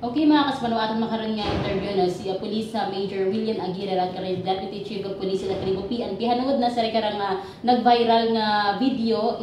Okay mga kasmano, aton makaroon nga interview na si Police Major William Aguirre at karon Deputy Chief of Police sa Kalibo PNP. Hanungod na sa karang nag-viral nga video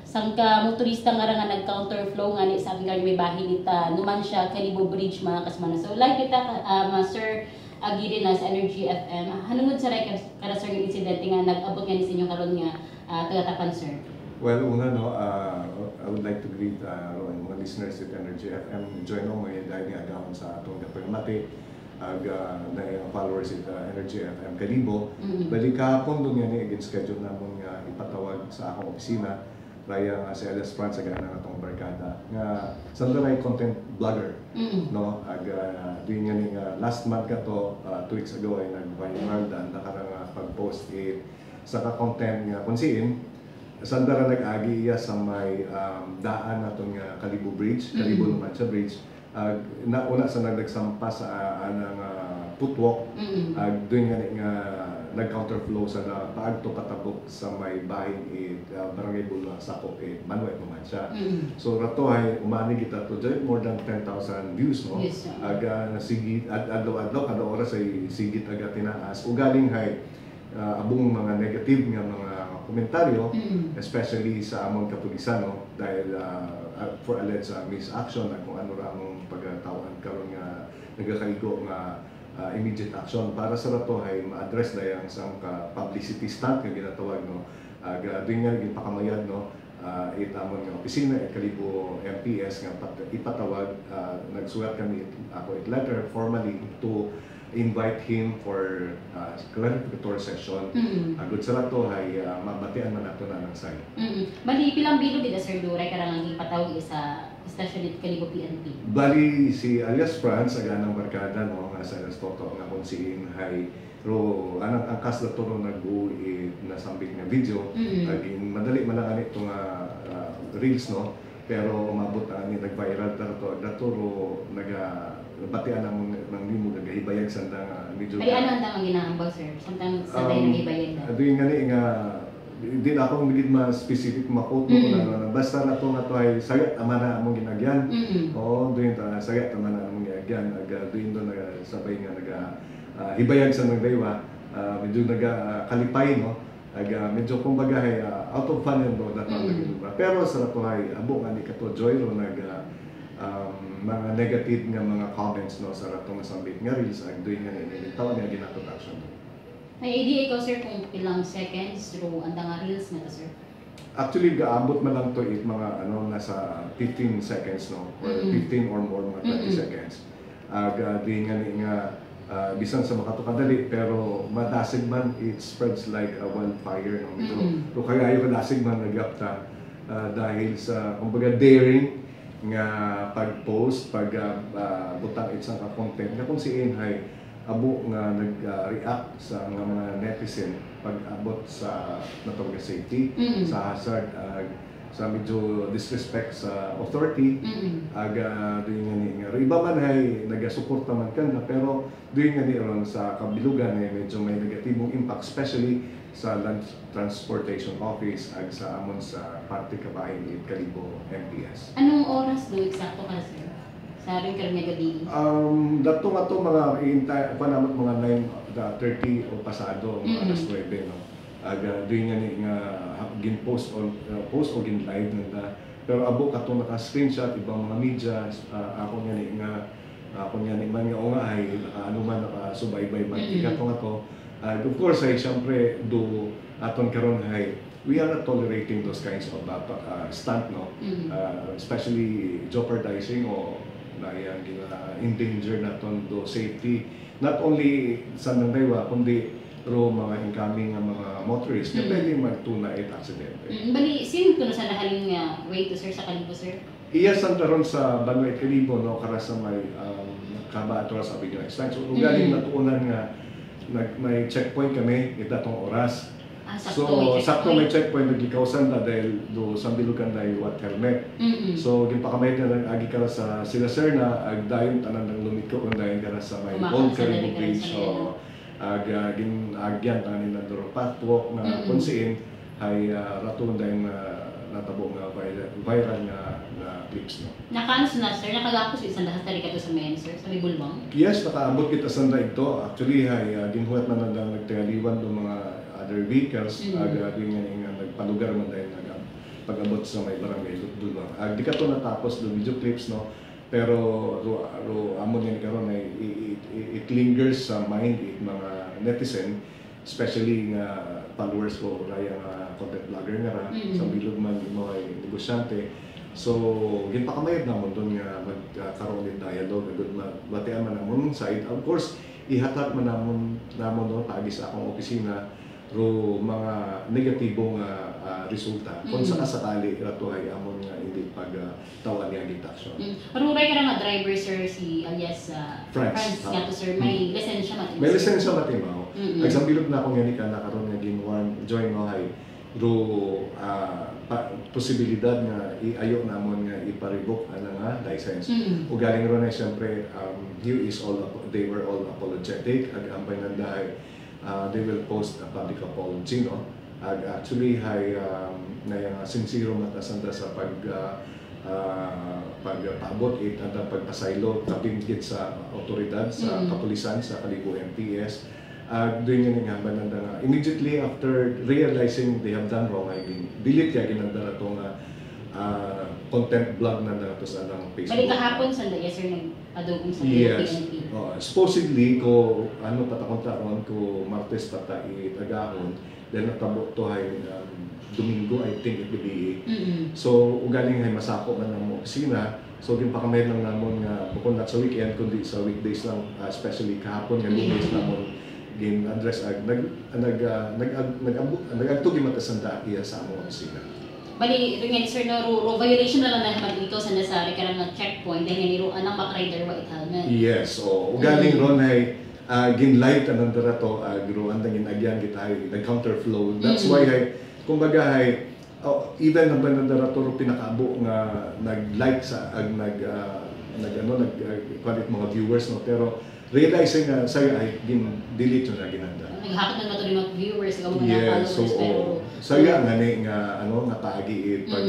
sangka motorista nga nga nag-counterflow nga ni sa aking may bahin Numancia Kalibo Bridge mga kasmano. So like kita Sir Aguirre na sa Energy FM. Hanungod sa kada sir ng insidente nga nag-abot nga ni sa inyo karon nga tagatapan sir. Well, una no, I would like to greet mga listeners at Energy FM. Enjoy no, may dahil nga agawin sa atong kapagmati na followers at Energy FM Kalibo. Bali kahapon doon yan against schedule namin nga ipatawag sa akong opisina raya nga si Elias France agana nga itong barkada nga sandaray content vlogger no doon yan nga last month ka to 2 weeks ago ay nag-viral dan nakarang pag-post sa ka-content nga kunsiin sandara nag-agi iya sa may daan naton nga Kalibo Bridge, Kalibo Numancia Bridge. Nauna sa nagsampa sa anang footwalk, doon nga nag-counterflow sa paagto patabok sa may bahin Barangay Bulwa, Sakop, Manuel Numancia. So rato ay umani kita to more than 10,000 views no. Yes, Sigit adlaw-adlaw kada oras ay sigit aga tinaas. Ugaling hay abong mga negative nga mga komentaryo, especially sa among kapulisan no, dahil for alleged misaction at kung ano ramong pagtawan karon nga nagakaigo nga immediate action para sa rato ay ma-address na yung isang publicity stunt nga ginatawag no. Doon nga ipakamayad no, itamon nga opisina at Kalibo MPS nga ipatawag, nagsulat kami ako letter formally to invite him for clarificatory session. Agud sa rato ay mabatian man nato na ng side. Bali pilang bilog ida sir Duray karang ipatawag sa especially Kalibo PNP. Bali si Elias France aganang barkada no nga sa Toto nga konsiin hay ro anang angkas na to nag-uwi nasambit nga video. Agin madali man lang ani itong reels no. Pero umabot ani nag-viral dato ro batian ng nimo nagahibayag sanda medyo ay ano ang ginaambag sir samtang sa tayo nagahibayag na doon nga di na ako magiging specific ma-quote mo na basta na to ay sayat ama na among ginagyan oo doon ta sayat ama na among ginagyan doon doon sabay nga hibayag sa nagdaywa medyo kalipay no medyo kumbaga ay out of fun yun na pero sa rato ay abo nga ni kato joy ro mga negative nga mga comments no sa ratong nasambit nga reels ag doing nga nilitaw nga ginatot action. May idea ikaw sir kung ilang seconds ro anda nga reels nga to sir? Actually gaabot man lang to mga nasa 15 seconds no or 15 or more mga 20 seconds. Di nga bisan sa makatukadali pero madasig man it spreads like a wildfire no. So kaya yung madasig man nagapta dahil sa kumbaga daring nga pag-post, butang isang content nga kung siin ay abo nga nag-react sa mga netizen pag-abot sa natong safety, sa hazard, sa medyo disrespect sa authority, doon nga iba man ay nagasuporta man kanda pero doon nga ron sa kabilugan ay medyo may negatibong impact especially sa Land Transportation Office ag sa amon sa parte kabahin ni Kalibo MPS. Anong oras do eksakto ka sir? Sa rin karong gabi? Dato nga to mga panamot mga 9:30 o pasado mga alas 9 no. Doon nga gin-post o gin-live nanda. Pero abo ka to naka-screenshot ibang mga media ako nga man nga o nga ay ano man nakasubaybay man ikato nga to. Of course, ay siyempre, do aton karon ay we are not tolerating those kinds of stunt, no? Especially jeopardizing o endanger naton do safety. Not only sa nandaywa, kundi ro mga incoming mga motorists na pwede magtuna at aksidente. Bali, sino ko na sa nahaling way to sir sa Kalibo, sir? Iya santaron sa Banway Kalibo, no? Kara sa may kabato sa Avenue Express. So, galing natuunan nga may checkpoint kami itatong oras. So sakto may checkpoint nagikausan ta dahil do sambilugan dahil what helmet. So ginpakamay na agi kara sa sila sir na agdayon tanan ng lumiko kun dahil kara sa may old Kalibo Bridge. So agyan tanan na duro patwalk na kunsiin ay raton dahil natabo nga viral nga clips, no. Nakaano sa sir, nakagapos isang dahas tali ka to sa men sir, sa may bulwang. Yes, nakaabot kita sa ito. Actually, ginhuwat man na nagtaliwan ng mga other vehicles. Din nga nagpalugar man dahil pag-abot sa may barangay Dudulwang. Di ka to natapos do video clips, no. Pero amon yan karon ay it lingers sa mind it mga netizen, especially nga followers ko raya nga content vlogger nga ra sa bilog man mo ay negosyante. So ginpakamayad namon doon nga magkaroon din dialogue agud batian man namon side. Of course ihatag man namon doon paagi sa akong opisina ro mga negatibong resulta kung sakasakali rato ay amon nga hindi pagtawan niya gitaksyon. Paruray ka nga driver sir si alias France nga to sir, may lisensya matimaw. May lisensya matimaw. Nagsambilog na akong yan ka nakaroon nga ginwan join no hay ro posibilidad nga iayo namon nga ipa-revoke nga license. O galing ron ay siyempre they were all apologetic ag ambay nandahay. They will post a public apology, no? Actually, sincero matasanda sa pagpaabot at pagpasaylo kapingkit sa otoridad, sa kapulisan, sa Kalibo MPS. Doon nga nga immediately after realizing they have done wrong, delete kaya ginandara itong content blog na nato sa Facebook. Balik kahapon sa yes sir nagpadugong sa PNP. Supposedly ko patakon ko Martes patai tagahon then natabo to hay Domingo I think it will be. So ugaling hay masako man ang opisina. So ginpakamayad lang namon nga bukod not sa weekend kundi sa weekdays lang, especially kahapon nga weekdays namon gin address nagagtugi matasanda iya sa among opisina. Bali, rin sir, no, violation na lang naman dito sa nasari ka ng checkpoint dahil niro anang back-rider white helmet. Yes, ugaling ron ay ginlight anong darato, gruan na ginagyan kita ay nag-counterflow. That's why kumbaga ay even naman na darato pinakaabo nga nag-like sa nag-quality mga viewers, no, pero realizing nga saya ay delete na ginanda. Naghakot na nato mga viewers ikaw mga followers pero saya nga nga paagi pag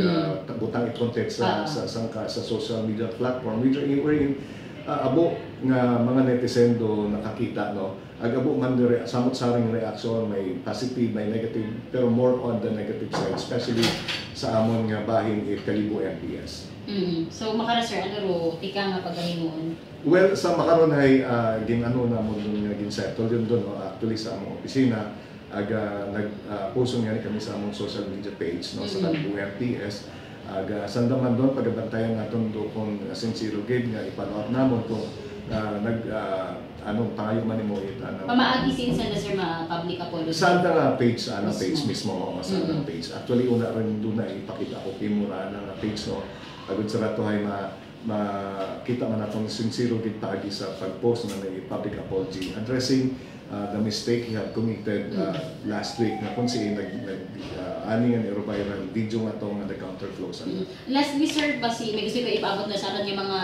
butang i-context sa social media platform wherein abo nga mga netizen do nakakita, no, abo man samot saring reaction, may positive may negative pero more on the negative side, especially sa amon nga bahin Kalibo MPS. So makara sir ro tika nga pagahimuon. Well, sa makaron ay ginano na mo nga ginsettle yun doon, no? Actually sa among opisina nag-post nga kami sa among social media page, no, sa Kalibo MPS. Sandaman doon pagabantayan naton do kung sincero gid nga ipalawat namon kung pangayo man mo pamaagi sinsa na sir public apology sa page page mismo sa page. Actually una rin doon na ipakita ko kimura na page, no, agud sa rato ay makita man natong sincero gid paagi sa pag-post na may public apology addressing the mistake he had committed last week na kung si ani nga viral video nga to nga counterflow sa. Lastly sir, basi may gusto ko ipaabot na sa aton yung mga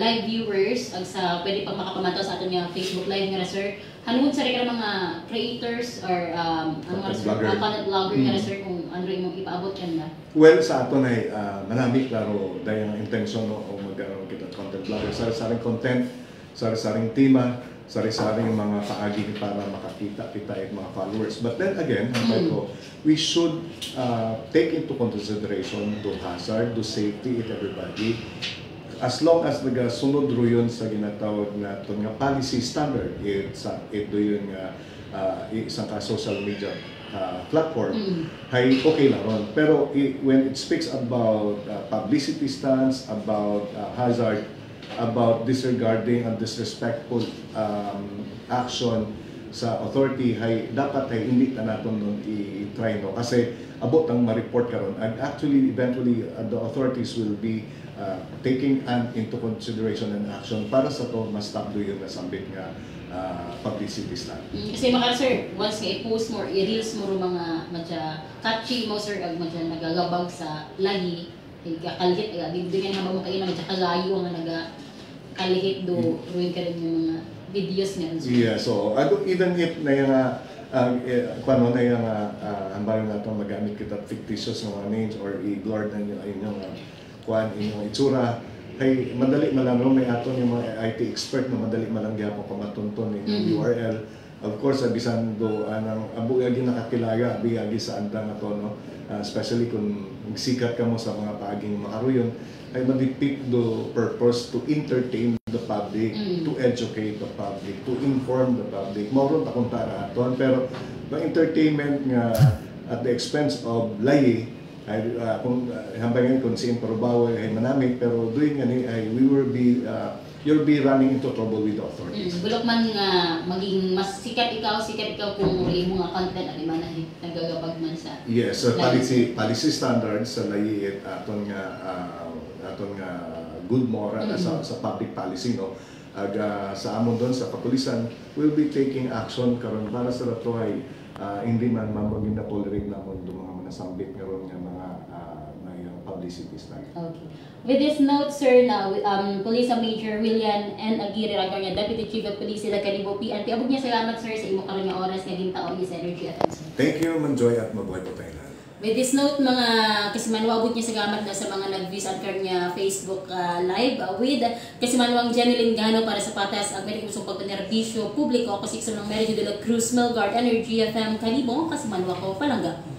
live viewers ag sa pwede pang makapamantaw sa aton yung Facebook live nga sir. Hanungod sa rin mga creators or content vlogger nga sir kung ano imong ipaabot yan na. Well, sa aton ay manami klaro dahil ang intensyon, no, o magkaroon kita content vlogger, sari-saring content, sari-saring tema, sari-saring mga paagi para makakita kita at mga followers. But then again, we should take into consideration the hazard, the safety of everybody. As long as nagasunod ro yun sa ginatawag na nga policy standard, ito yun nga isang social media platform, hay okay lang ron. Pero when it speaks about publicity stunts, about hazard, about disregarding and disrespectful action sa authority, hay dapat ay hindi ta naton nun i-try, no, kasi abot ang ma-report karon and actually eventually the authorities will be taking into consideration and action para sa to mas tablo yung nasambit nga publicity stunt. Kasi maka sir, once nga i-post mo, i-reels mo mga catchy mo sir, ag nagagabag sa lahi, kalihit, bibigyan nga mo kayo na kagayo nga kalihit do ruin ka rin yung mga videos niya. Yeah, so even if na yung paano na yung hambalang natin magamit kita fictitious mga names or i-blur na yung kuan inyong itsura kay madali man lang may aton yung mga IT expert na madali man lang gyapon ko matunton inyong URL. Of course, bisan do anang abo agi nakakilaga agi sa andang ato no, especially kung sikat ka mo sa mga paaging makaruyon ay ma-depict do purpose to entertain the public, to educate the public, to inform the public. Mauron akong tara aton pero the entertainment nga at the expense of layi ay kung hambangan kung si Improbawa ay manamit pero doing ani ay you'll be running into trouble with the authorities. Bulok man nga maging mas sikat ikaw kung imo nga content ani man nagagabag man sa. Yes, policy standards sa layi aton nga good moral sa public policy no. Sa amon doon sa kapulisan will be taking action karon para sa rato ay hindi man mamagin na tolerate namon do mga manasambit karon nga mga publicity stunt. Okay. With this note, sir, na Police Major Willian N. Aguirre Raconia, Deputy Chief of Police sila Kalibo PNP. Abog niya salamat, sir, sa imo karon nga oras nga gintaon ni sa Energy FM. Thank you, Manjoy, at mabuhay po tayo lahat. With this note, mga kasimanwabot niya salamat na sa mga nag-views at kanya Facebook live with kasimanwang Jeneline Gano para sa patas ang medyo usong pagpanerbisyo publiko. Ako si Xon ng Meridio de la Cruz, Melgard, Energy FM, Kalibo, kasimanwa ko, palangga.